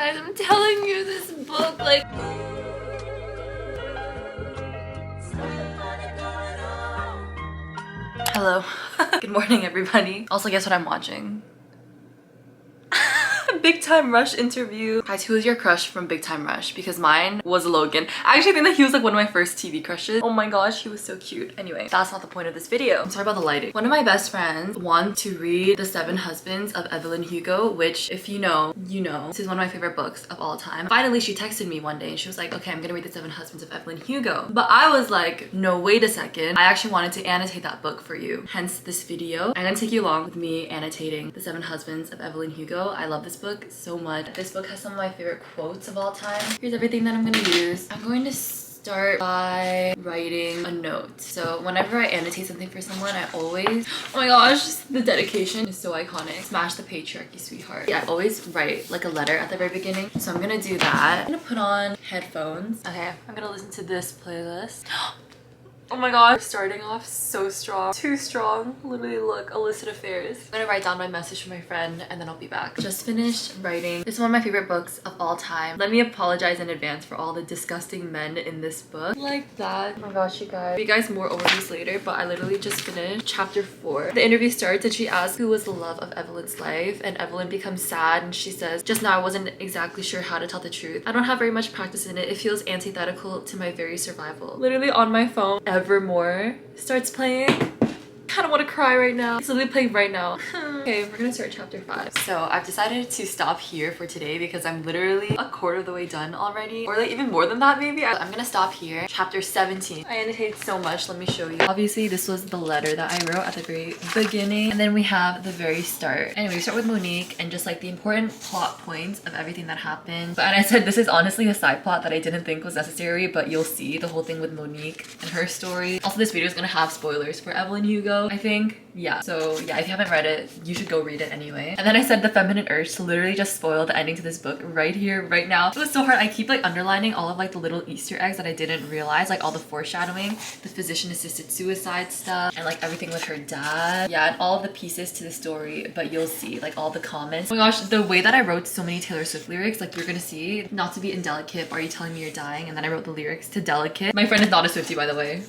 Guys, I'm telling you, this book, like... Hello. Good morning, everybody. Also, guess what I'm watching? Big Time Rush interview. Guys, who is your crush from Big Time Rush? Because mine was Logan. I actually think that he was like one of my first TV crushes. Oh my gosh, he was so cute. Anyway, that's not the point of this video. I'm sorry about the lighting. One of my best friends wants to read The Seven Husbands of Evelyn Hugo, which if you know, you know. This is one of my favorite books of all time. Finally, she texted me one day and she was like, okay, I'm gonna read The Seven Husbands of Evelyn Hugo. But I was like, no, wait a second. I actually wanted to annotate that book for you. Hence this video. I'm gonna take you along with me annotating The Seven Husbands of Evelyn Hugo. I love this book so much. This book has some of my favorite quotes of all time. Here's everything that I'm gonna use. I'm going to start by writing a note. So whenever I annotate something for someone, I always, oh my gosh, the dedication is so iconic. Smash the patriarchy, sweetheart. Yeah, I always write like a letter at the very beginning. So I'm gonna do that. I'm gonna put on headphones. Okay, I'm gonna listen to this playlist. Oh my god, starting off so strong. Too strong. Literally look, illicit affairs. I'm gonna write down my message from my friend and then I'll be back. Just finished writing. This is one of my favorite books of all time. Let me apologize in advance for all the disgusting men in this book. Like that. Oh my gosh, you guys. You guys more overviews later, but I literally just finished chapter 4. The interview starts and she asks who was the love of Evelyn's life, and Evelyn becomes sad and she says, just now I wasn't exactly sure how to tell the truth. I don't have very much practice in it. It feels antithetical to my very survival. Literally on my phone, Evermore starts playing. I don't want to cry right now. It's literally playing right now. Okay, we're gonna start chapter 5. So I've decided to stop here for today because I'm literally a quarter of the way done already, or like even more than that maybe. I'm gonna stop here. Chapter 17. I annotated so much. Let me show you. Obviously this was the letter that I wrote at the very beginning, and then we have the very start. Anyway, we start with Monique and just like the important plot points of everything that happened. And I said this is honestly a side plot that I didn't think was necessary, but you'll see the whole thing with Monique and her story. Also, this video is gonna have spoilers for Evelyn Hugo, I think. Yeah, so yeah, if you haven't read it, you should go read it anyway. And then I said the feminine urge to literally just spoil the ending to this book right here, right now. It was so hard. I keep like underlining all of like the little Easter eggs that I didn't realize, like all the foreshadowing, the physician-assisted suicide stuff, and like everything with her dad. Yeah, and all of the pieces to the story, but you'll see like all the comments. Oh my gosh, the way that I wrote so many Taylor Swift lyrics, like you're gonna see, not to be indelicate, are you telling me you're dying? And then I wrote the lyrics to Delicate. My friend is not a Swiftie, by the way.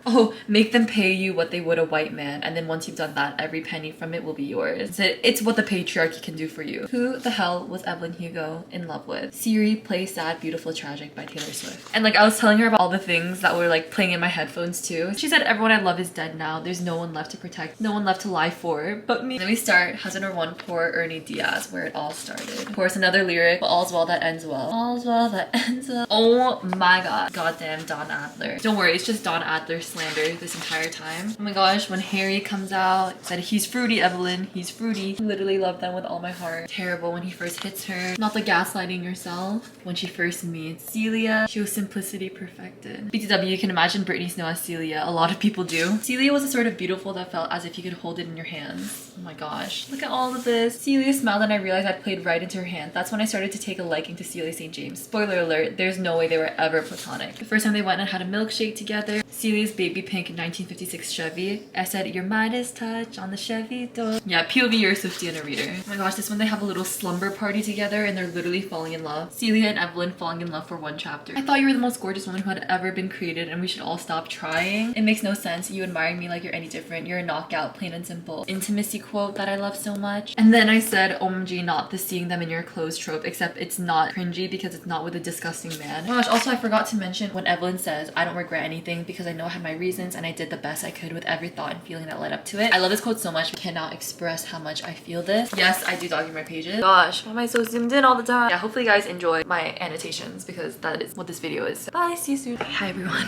Oh, make them pay you what they would a white man, and then once you've done that, every penny from it will be yours. So it's what the patriarchy can do for you. Who the hell was Evelyn Hugo in love with? Siri, play Sad, Beautiful, Tragic by Taylor Swift. And like I was telling her about all the things that were like playing in my headphones too. She said, everyone I love is dead now. There's no one left to protect, no one left to lie for but me. Then we start Husband or One, Poor Ernie Diaz, where it all started. Of course, another lyric, but all's well that ends well. All's well that ends well. Oh my god. Goddamn Don Adler. Don't worry, it's just Don Adler slander this entire time. Oh my gosh, when Harry comes out, said he's fruity, Evelyn, he's fruity. Literally love them with all my heart. Terrible when he first hits her. Not the gaslighting yourself. When she first meets Celia, she was simplicity perfected. BTW, you can imagine Britney Snow as Celia. A lot of people do. Celia was a sort of beautiful that felt as if you could hold it in your hands. Oh my gosh, look at all of this. Celia smiled and I realized I'd played right into her hand. That's when I started to take a liking to Celia St. James. Spoiler alert, there's no way they were ever platonic. The first time they went and had a milkshake together, Celia's baby pink 1956 Chevy. I said, your Midas touch on the Chevy door. Yeah, POV, you're a Swiftie and a reader. Oh my gosh, this one they have a little slumber party together and they're literally falling in love. Celia and Evelyn falling in love for one chapter. I thought you were the most gorgeous woman who had ever been created and we should all stop trying. It makes no sense. You admiring me like you're any different. You're a knockout, plain and simple. Intimacy quote that I love so much. And then I said, OMG, not the seeing them in your clothes trope, except it's not cringy because it's not with a disgusting man. Oh my gosh, also I forgot to mention when Evelyn says, I don't regret anything because I know I had my reasons and I did the best I could with every thought and feeling that led up to it. I love this quote so much. I cannot express how much I feel this. Yes, I do document my pages. Gosh, why am I so zoomed in all the time? Yeah, hopefully you guys enjoy my annotations because that is what this video is. Bye, see you soon. Hi everyone.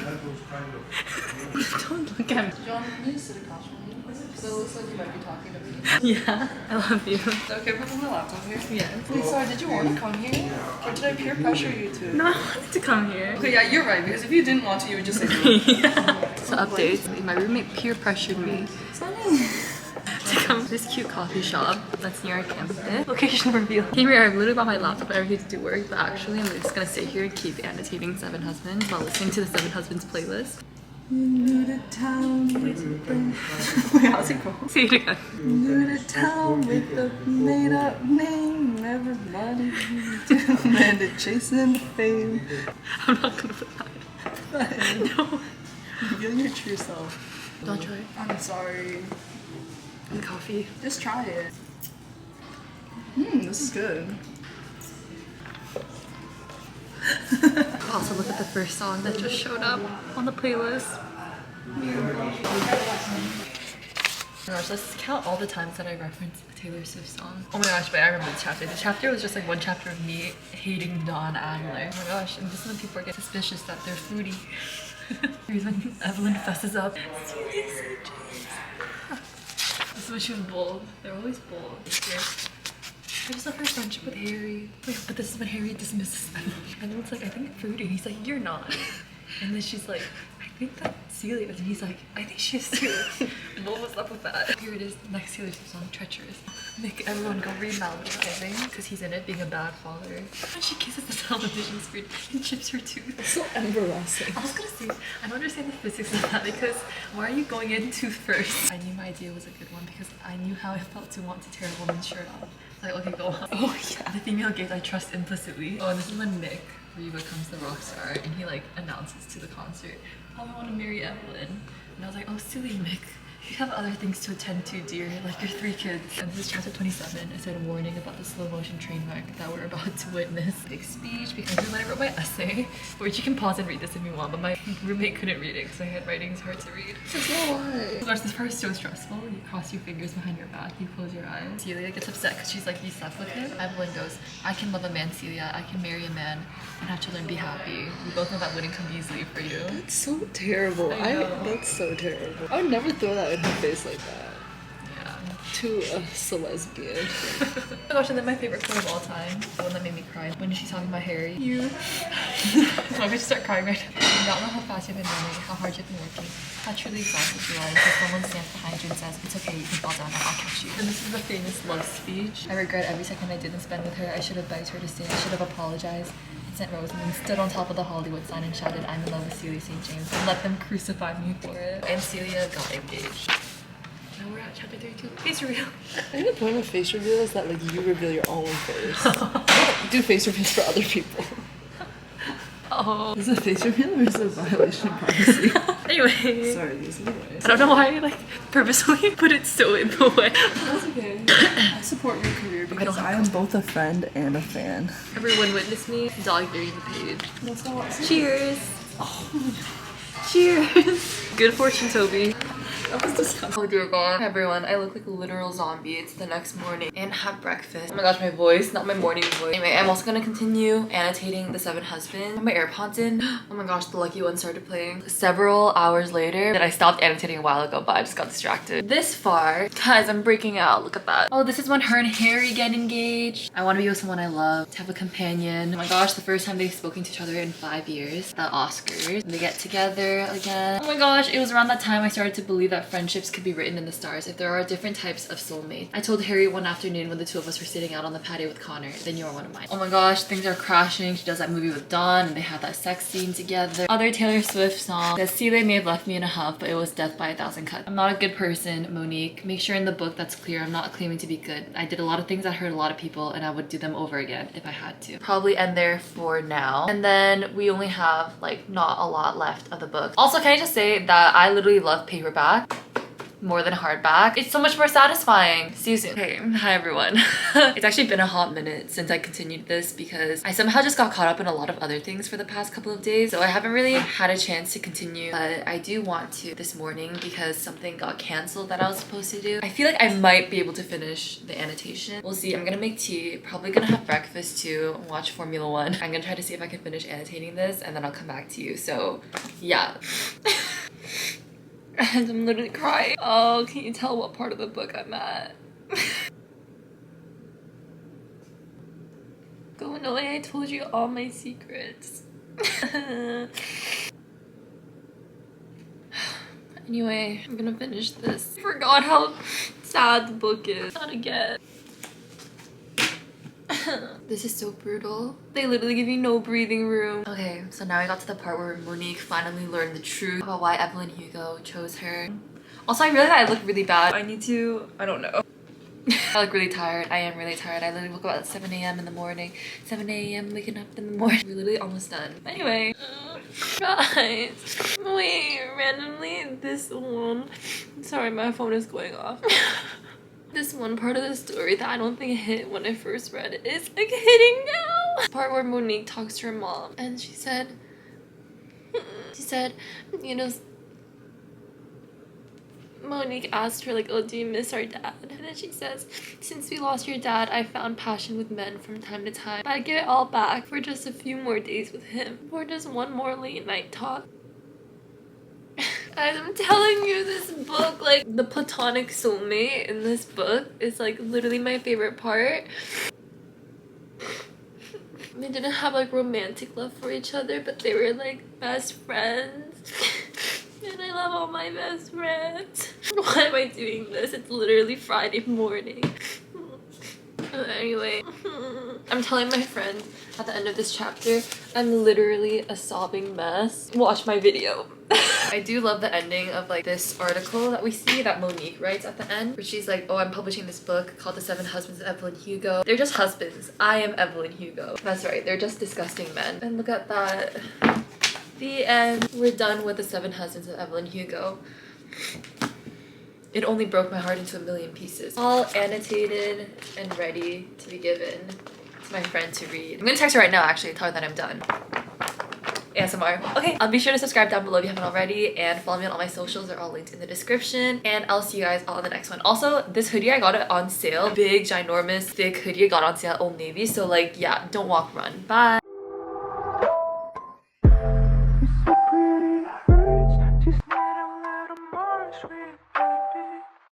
Don't look at me. John, can you sit across from me? So it looks like you might be talking to me. Yeah, I love you. Is it okay if I put my laptop here? Yes. Wait, sorry, did you want to come here? Or did I peer pressure you to? No, I wanted to come here. Okay, yeah, you're right, because if you didn't want to, you would just say no. Yeah. So updates, my roommate peer pressured me to come to this cute coffee shop that's near our campus. Location reveal. Came here, I literally bought my laptop and everything to do work, but actually I'm just gonna sit here and keep annotating Seven Husbands while listening to the Seven Husbands playlist. New to town with a brand. Wait, how's it go? Say it again. New to town with a made up name. Everybody landed chasing fame. I'm not gonna put that. No. Reveal your true self. Don't try it. I'm sorry. And coffee. Just try it. This is good. Also, look at the first song that just showed up on the playlist. Beautiful. Oh my gosh, let's count all the times that I referenced a Taylor Swift song. Oh my gosh, but I remember the chapter. The chapter was just like one chapter of me hating Dawn Adler. Oh my gosh, and this is when people get suspicious that they're foodie. Here's when Evelyn fesses up. This is when she was bold. They're always bold. I just love her friendship with Harry. Wait, but this is when Harry dismisses Evelyn. And then it's like, I think fruity. He's like, you're not. And then she's like, I think that's Celia. And he's like, I think she is too. What was up with that? Here it is, next Taylor Swift song, Treacherous. Make everyone go read Malibu, because he's in it being a bad father. And she kisses the television screen and chips her tooth. It's so embarrassing. I was gonna say, I don't understand the physics of that because why are you going in tooth first? I knew my idea was a good one because I knew how it felt to want to tear a woman's shirt off. Like, okay, go on. Oh yeah. The female gaze I trust implicitly. Oh, and this is when Nick really becomes the rock star and he like announces to the concert, oh, I want to marry Evelyn. And I was like, oh, silly Mick. You have other things to attend to, dear, like your 3 kids. And this is chapter 27. It said a warning about the slow motion train wreck that we're about to witness. Big speech because this is when I wrote my essay, which you can pause and read this if you want, but my roommate couldn't read it because my handwriting is hard to read. That's not why. Oh gosh, this part is so stressful. You cross your fingers behind your back, you close your eyes. Celia gets upset because she's like, you slept with him? Evelyn goes, I can love a man, Celia. I can marry a man and have children and be happy. We both know that wouldn't come easily for you. That's so terrible. That's so terrible. I would never throw that in her face like that. Yeah. To a lesbian. Oh my gosh, and then my favorite quote of all time, the one that made me cry, when she's talking about Harry. You. I'm going to start crying right now. You don't know how fast you've been running, how hard you've been working, how truly exhausted you are until someone stands behind you and says, it's okay, you can fall down and I'll catch you. And this is the famous love speech. I regret every second I didn't spend with her. I should have begged her to stay. I should have apologized. Sent Rose and then stood on top of the Hollywood sign and shouted, I'm in love with Celia St. James, and let them crucify me for it. And Celia got engaged. Now we're at chapter 32. Face reveal. I think the point of face reveal is that like you reveal your own face. Don't do face reveals for other people. Oh. Is it a face reveal or is it a violation of privacy? Anyway. Sorry, these anyways. I don't know why I like purposely put it so in the way. That's okay. I support your career because I am both a friend and a fan. Everyone witness me dog earing the page. That's not what. Cheers. Oh. Cheers. Good fortune, Toby. That was disgusting. Oh dear god. Hi everyone, I look like a literal zombie. It's the next morning and have breakfast. Oh my gosh, my voice, not my morning voice. Anyway, I'm also gonna continue annotating The Seven Husbands. My AirPods in. Oh my gosh, the lucky one started playing. Several hours later, that I stopped annotating a while ago, but I just got distracted. This far, guys, I'm breaking out. Look at that. Oh, this is when her and Harry get engaged. I want to be with someone I love, to have a companion. Oh my gosh, the first time they've spoken to each other in 5 years. The Oscars. They get together again. Oh my gosh, it was around that time I started to believe that friendships could be written in the stars if there are different types of soulmates. I told Harry one afternoon when the two of us were sitting out on the patio with Connor, then you're one of mine. Oh my gosh, things are crashing. She does that movie with Dawn and they have that sex scene together. Other Taylor Swift song says, Celia may have left me in a huff, but it was death by 1,000 cuts. I'm not a good person, Monique. Make sure in the book that's clear. I'm not claiming to be good. I did a lot of things that hurt a lot of people and I would do them over again if I had to. Probably end there for now. And then we only have like not a lot left of the book. Also, can I just say that I literally love paperback more than hardback. It's so much more satisfying. See you soon. Okay, hi everyone. It's actually been a hot minute since I continued this because I somehow just got caught up in a lot of other things for the past couple of days. So I haven't really had a chance to continue, but I do want to this morning because something got canceled that I was supposed to do. I feel like I might be able to finish the annotation. We'll see. I'm gonna make tea, probably gonna have breakfast too, watch Formula 1. I'm gonna try to see if I can finish annotating this and then I'll come back to you. So yeah. And I'm literally crying. Oh, can you tell what part of the book I'm at? Going away, I told you all my secrets. Anyway, I'm gonna finish this. I forgot how sad the book is. Not again. This is so brutal. They literally give you no breathing room. Okay, so now we got to the part where Monique finally learned the truth about why Evelyn Hugo chose her. Also, I realized I look really bad. I don't know. I look really tired. I am really tired. I literally woke up at 7 a.m. in the morning. 7 a.m. waking up in the morning. We're literally almost done. Anyway. Guys. Wait, randomly this one. Sorry, my phone is going off. This one part of the story that I don't think hit when I first read it is like hitting now. Part where Monique talks to her mom and she said, you know, Monique asked her like, oh, do you miss our dad? And then she says, since we lost your dad, I found passion with men from time to time. I'd give it all back for just a few more days with him. For just one more late night talk. Guys, I'm telling you, this book, like the platonic soulmate in this book is like literally my favorite part. They didn't have like romantic love for each other, but they were like best friends. And I love all my best friends. Why am I doing this? It's literally Friday morning. Anyway, I'm telling my friend at the end of this chapter, I'm literally a sobbing mess. Watch my video. I do love the ending of like this article that we see that Monique writes at the end, where she's like, oh, I'm publishing this book called The 7 Husbands of Evelyn Hugo. They're just husbands. I am Evelyn Hugo. That's right, they're just disgusting men. And look at that. The end. We're done with The 7 Husbands of Evelyn Hugo. It only broke my heart into a million pieces. All annotated and ready to be given to my friend to read. I'm gonna text her right now actually, tell her that I'm done. ASMR. Okay, be sure to subscribe down below if you haven't already and follow me on all my socials. They're all linked in the description. And I'll see you guys all in the next one. Also, this hoodie, I got it on sale. Big, ginormous, thick hoodie I got on sale at Old Navy. So like, yeah, don't walk, run. Bye.